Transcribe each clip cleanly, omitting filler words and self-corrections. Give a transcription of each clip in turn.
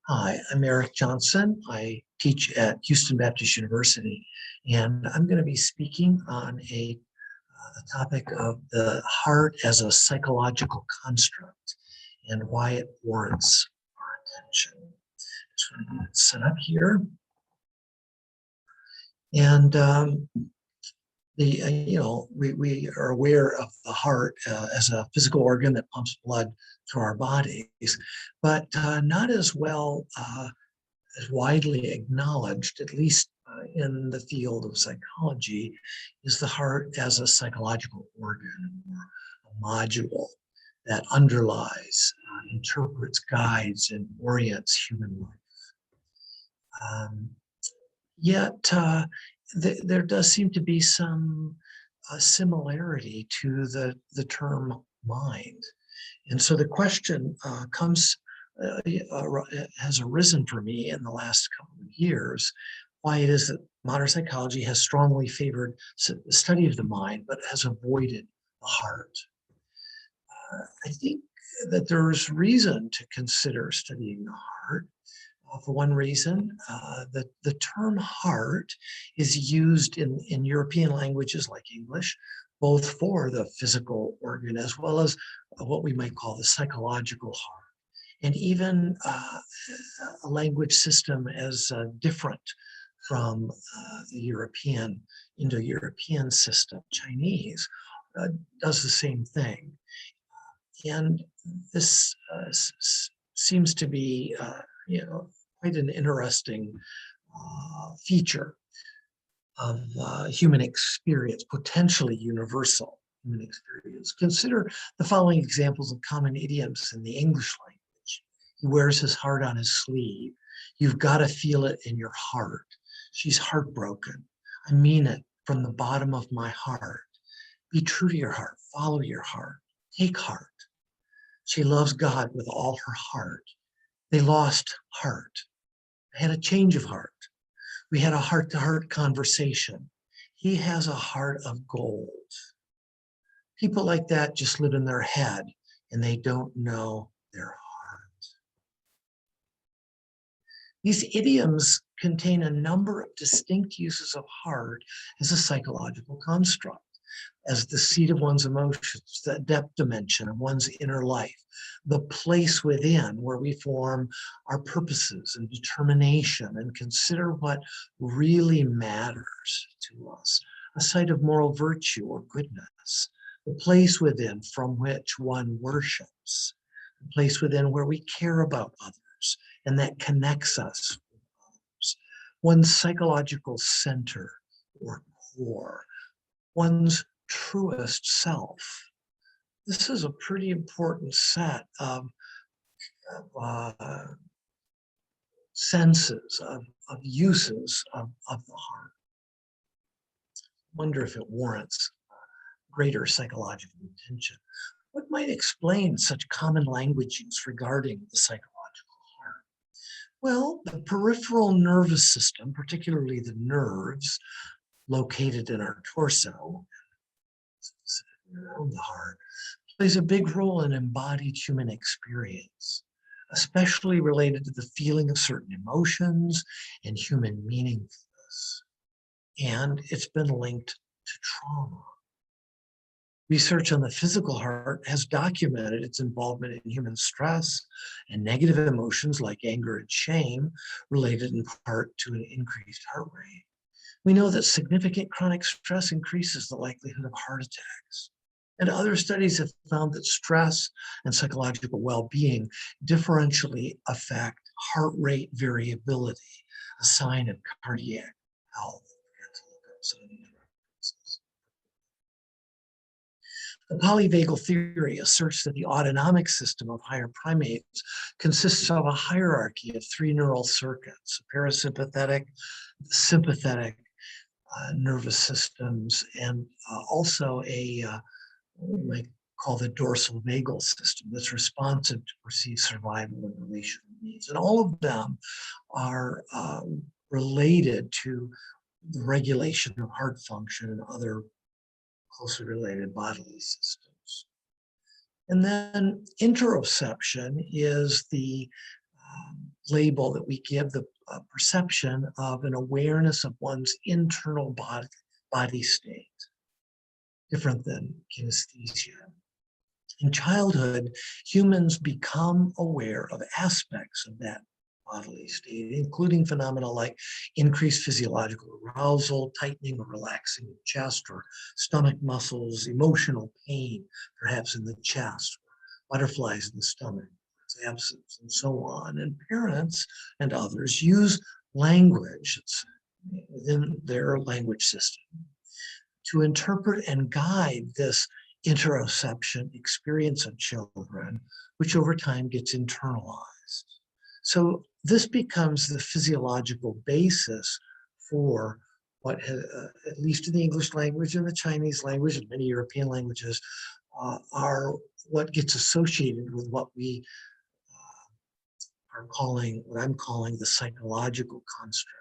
Hi, I'm Eric Johnson. I teach at Houston Baptist University, and I'm going to be speaking on a topic of the heart as a psychological construct and why it warrants our attention. Just going to get it set up here. And we are aware of the heart as a physical organ that pumps blood to our bodies, but not as well as widely acknowledged, at least in the field of psychology, is the heart as a psychological organ or a module that underlies, interprets, guides, and orients human life. Yet there does seem to be some similarity to the term mind. And so the question has arisen for me in the last couple of years, why it is that modern psychology has strongly favored the study of the mind, but has avoided the heart. I think that there's reason to consider studying the heart. For one reason, the term heart is used in European languages like English, both for the physical organ as well as what we might call the psychological heart. And even a language system as different from the European, Indo-European system, Chinese, does the same thing. And this seems to be, quite an interesting feature of human experience, potentially universal human experience. Consider the following examples of common idioms in the English language. He wears his heart on his sleeve. You've got to feel it in your heart. She's heartbroken. I mean it from the bottom of my heart. Be true to your heart. Follow your heart. Take heart. She loves God with all her heart. They lost heart. I had a change of heart. We had a heart-to-heart conversation. He has a heart of gold. People like that just live in their head and they don't know their heart. These idioms contain a number of distinct uses of heart as a psychological construct, as the seat of one's emotions, the depth dimension of one's inner life, the place within where we form our purposes and determination and consider what really matters to us, a site of moral virtue or goodness, the place within from which one worships, the place within where we care about others and that connects us with others, one's psychological center or core, one's truest self. This is a pretty important set of senses, of uses of the heart. Wonder if it warrants greater psychological attention. What might explain such common language use regarding the psychological heart? Well, the peripheral nervous system, particularly the nerves located in our torso, around the heart, plays a big role in embodied human experience, especially related to the feeling of certain emotions and human meaningfulness. And it's been linked to trauma. Research on the physical heart has documented its involvement in human stress and negative emotions like anger and shame, related in part to an increased heart rate. We know that significant chronic stress increases the likelihood of heart attacks. And other studies have found that stress and psychological well-being differentially affect heart rate variability, a sign of cardiac health. The Polyvagal theory asserts that the autonomic system of higher primates consists of a hierarchy of three neural circuits: parasympathetic, sympathetic nervous systems, and also what we might call the dorsal vagal system that's responsive to perceived survival and relational needs. And all of them are related to the regulation of heart function and other closely related bodily systems. And then interoception is the label that we give the perception of an awareness of one's internal body state, different than kinesthesia. In childhood, humans become aware of aspects of that bodily state, including phenomena like increased physiological arousal, tightening or relaxing of chest or stomach muscles, emotional pain, perhaps in the chest, butterflies in the stomach, its absence, and so on. And parents and others use language within their language system to interpret and guide this interoception experience of children, which over time gets internalized. So this becomes the physiological basis for what, at least in the English language and the Chinese language and many European languages, are what gets associated with what we are calling, what I'm calling the psychological construct.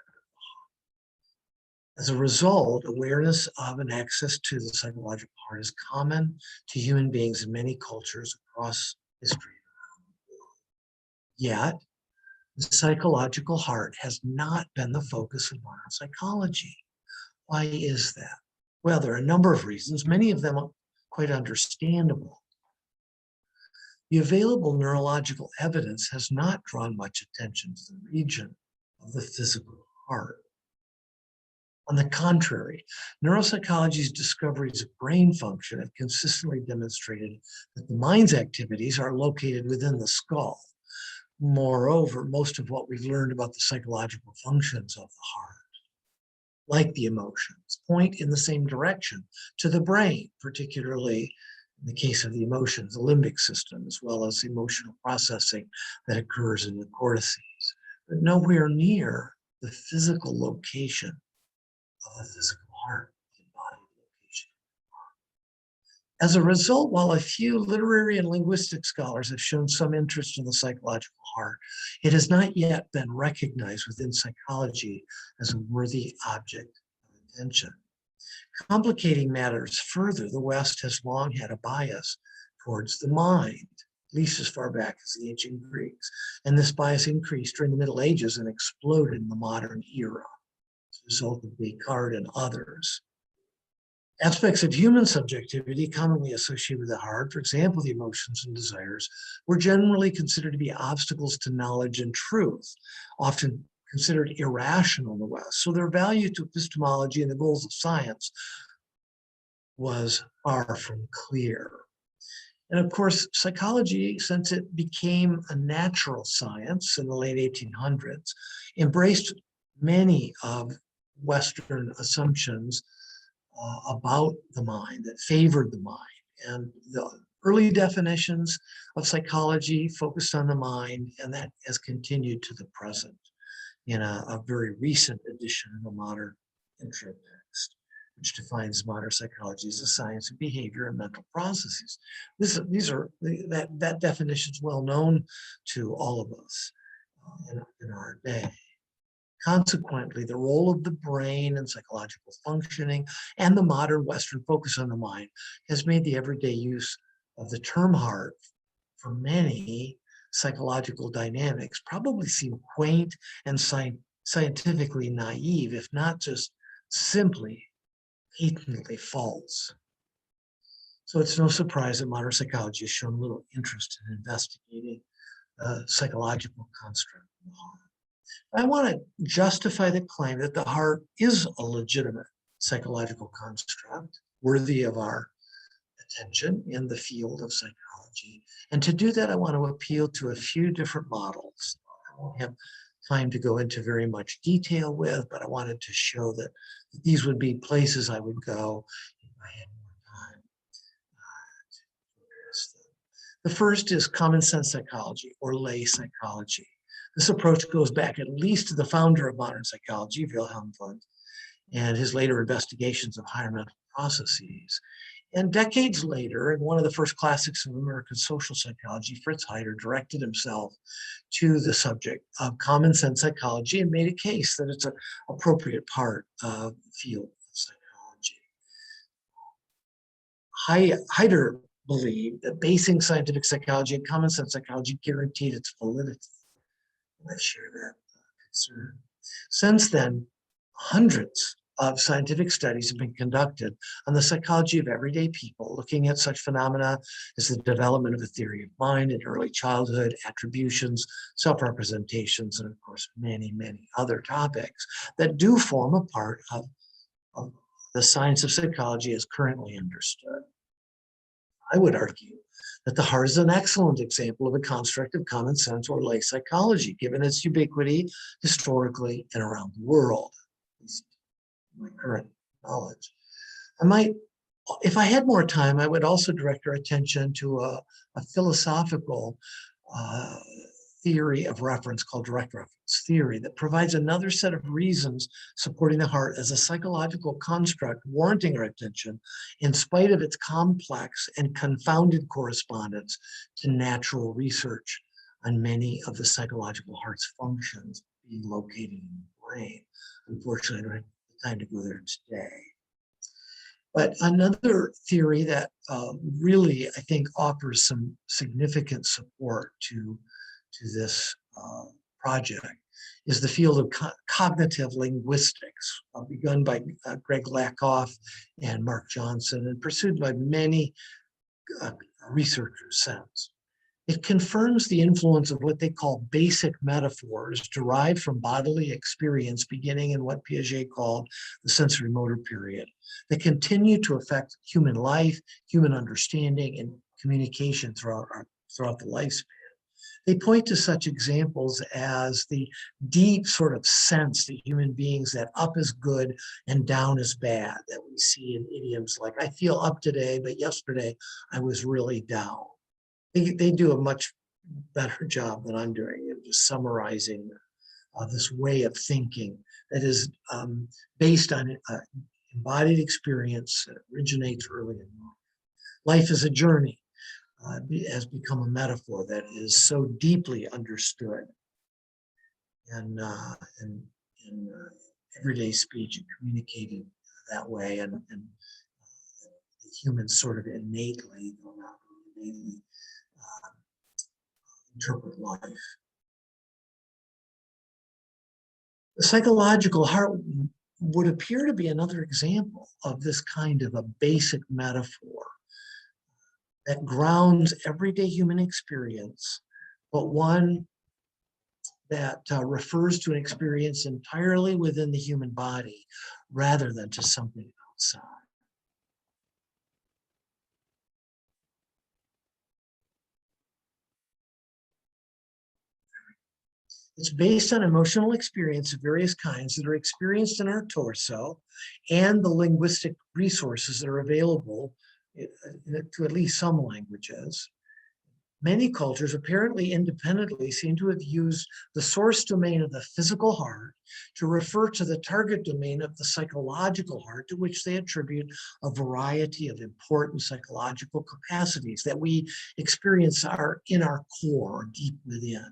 As a result, awareness of and access to the psychological heart is common to human beings in many cultures across history. Yet, the psychological heart has not been the focus of modern psychology. Why is that? Well, there are a number of reasons, many of them quite understandable. The available neurological evidence has not drawn much attention to the region of the physical heart. On the contrary, neuropsychology's discoveries of brain function have consistently demonstrated that the mind's activities are located within the skull. Moreover, most of what we've learned about the psychological functions of the heart, like the emotions, point in the same direction to the brain, particularly in the case of the emotions, the limbic system, as well as emotional processing that occurs in the cortices, but nowhere near the physical location of the physical heart, the embodied location. As a result, while a few literary and linguistic scholars have shown some interest in the psychological heart, it has not yet been recognized within psychology as a worthy object of attention. Complicating matters further, the West has long had a bias towards the mind, at least as far back as the ancient Greeks, and this bias increased during the Middle Ages and exploded in the modern era as a result of Descartes and others. Aspects of human subjectivity commonly associated with the heart, for example, the emotions and desires, were generally considered to be obstacles to knowledge and truth, often considered irrational in the West. So their value to epistemology and the goals of science was far from clear. And of course, psychology, since it became a natural science in the late 1800s, embraced many of Western assumptions about the mind that favored the mind. And the early definitions of psychology focused on the mind, and that has continued to the present in a very recent edition of a modern intro text, which defines modern psychology as a science of behavior and mental processes. That definition is well known to all of us in our day. Consequently, the role of the brain in psychological functioning and the modern Western focus on the mind has made the everyday use of the term heart for many psychological dynamics probably seem quaint and scientifically naive, if not just simply patently false. So it's no surprise that modern psychology has shown little interest in investigating the psychological construct of the heart. I want to justify the claim that the heart is a legitimate psychological construct worthy of our attention in the field of psychology. And to do that, I want to appeal to a few different models. I won't have time to go into very much detail with, but I wanted to show that these would be places I would go if I had more time to address them. The first is common sense psychology or lay psychology. This approach goes back at least to the founder of modern psychology, Wilhelm Wundt, and his later investigations of higher mental processes. And decades later, in one of the first classics of American social psychology, Fritz Heider directed himself to the subject of common sense psychology and made a case that it's an appropriate part of the field of psychology. Heider believed that basing scientific psychology and common sense psychology guaranteed its validity. I share that concern. Since then, hundreds of scientific studies have been conducted on the psychology of everyday people, looking at such phenomena as the development of the theory of mind in early childhood, attributions, self-representations, and of course, many, many other topics that do form a part of the science of psychology as currently understood. I would argue that the heart is an excellent example of a construct of common sense or lay psychology, given its ubiquity historically and around the world, at least my current knowledge. I might, if I had more time, I would also direct our attention to a philosophical uh, theory of reference called direct reference theory that provides another set of reasons supporting the heart as a psychological construct warranting our attention in spite of its complex and confounded correspondence to natural research on many of the psychological heart's functions being located in the brain. Unfortunately, I don't have the time to go there today. But another theory that really, I think, offers some significant support to this project is the field of cognitive linguistics, begun by Greg Lakoff and Mark Johnson and pursued by many researchers since. It confirms the influence of what they call basic metaphors derived from bodily experience beginning in what Piaget called the sensory motor period that continue to affect human life, human understanding, and communication throughout the lifespan. They point to such examples as the deep sort of sense to human beings that up is good and down is bad that we see in idioms like, I feel up today, but yesterday I was really down. They do a much better job than I'm doing of just summarizing this way of thinking that is based on embodied experience that originates early in life. Life is a journey. Has become a metaphor that is so deeply understood and in everyday speech and communicated that way, and humans sort of innately, though not innately, interpret life. The psychological heart would appear to be another example of this kind of a basic metaphor that grounds everyday human experience, but one that refers to an experience entirely within the human body rather than to something outside. It's based on emotional experience of various kinds that are experienced in our torso and the linguistic resources that are available to at least some languages. Many cultures, apparently independently, seem to have used the source domain of the physical heart to refer to the target domain of the psychological heart, to which they attribute a variety of important psychological capacities that we experience in our core, deep within.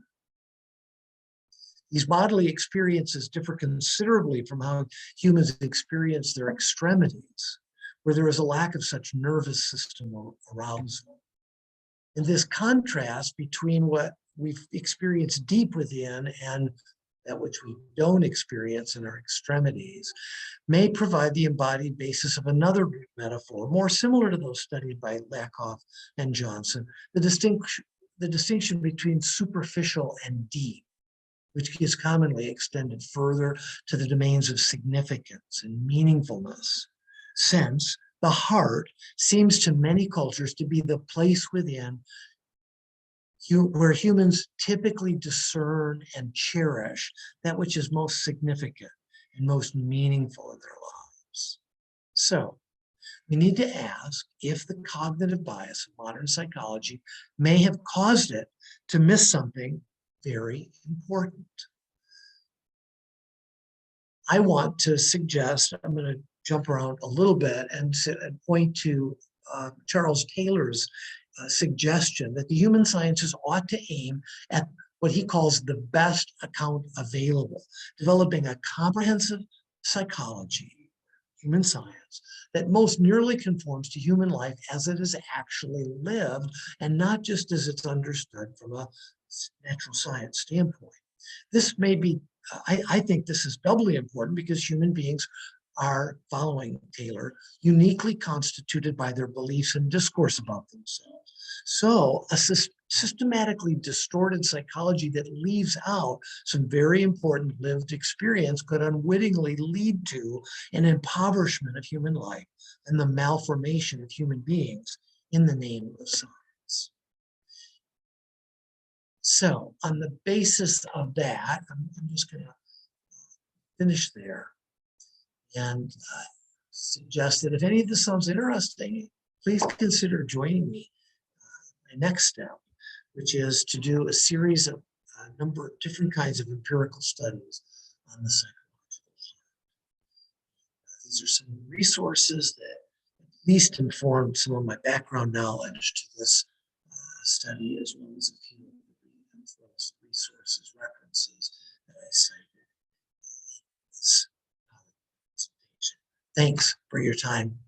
These bodily experiences differ considerably from how humans experience their extremities, where there is a lack of such nervous system arousal. And this contrast between what we've experienced deep within and that which we don't experience in our extremities may provide the embodied basis of another metaphor, more similar to those studied by Lakoff and Johnson, the distinction between superficial and deep, which is commonly extended further to the domains of significance and meaningfulness, since the heart seems to many cultures to be the place within where humans typically discern and cherish that which is most significant and most meaningful in their lives. So we need to ask if the cognitive bias of modern psychology may have caused it to miss something very important. I want to suggest, I'm going to jump around a little bit and point to Charles Taylor's suggestion that the human sciences ought to aim at what he calls the best account available, developing a comprehensive psychology, human science, that most nearly conforms to human life as it is actually lived, and not just as it's understood from a natural science standpoint. This may be, I think this is doubly important because human beings are, following Taylor, uniquely constituted by their beliefs and discourse about themselves. So a systematically distorted psychology that leaves out some very important lived experience could unwittingly lead to an impoverishment of human life and the malformation of human beings in the name of science. So on the basis of that, I'm just going to finish there and suggest that if any of this sounds interesting, please consider joining me. My next step, which is to do a series of a number of different kinds of empirical studies on the psychological heart. These are some resources that at least informed some of my background knowledge to this study, as well as a few resources, references that I cited in this presentation. Thanks for your time.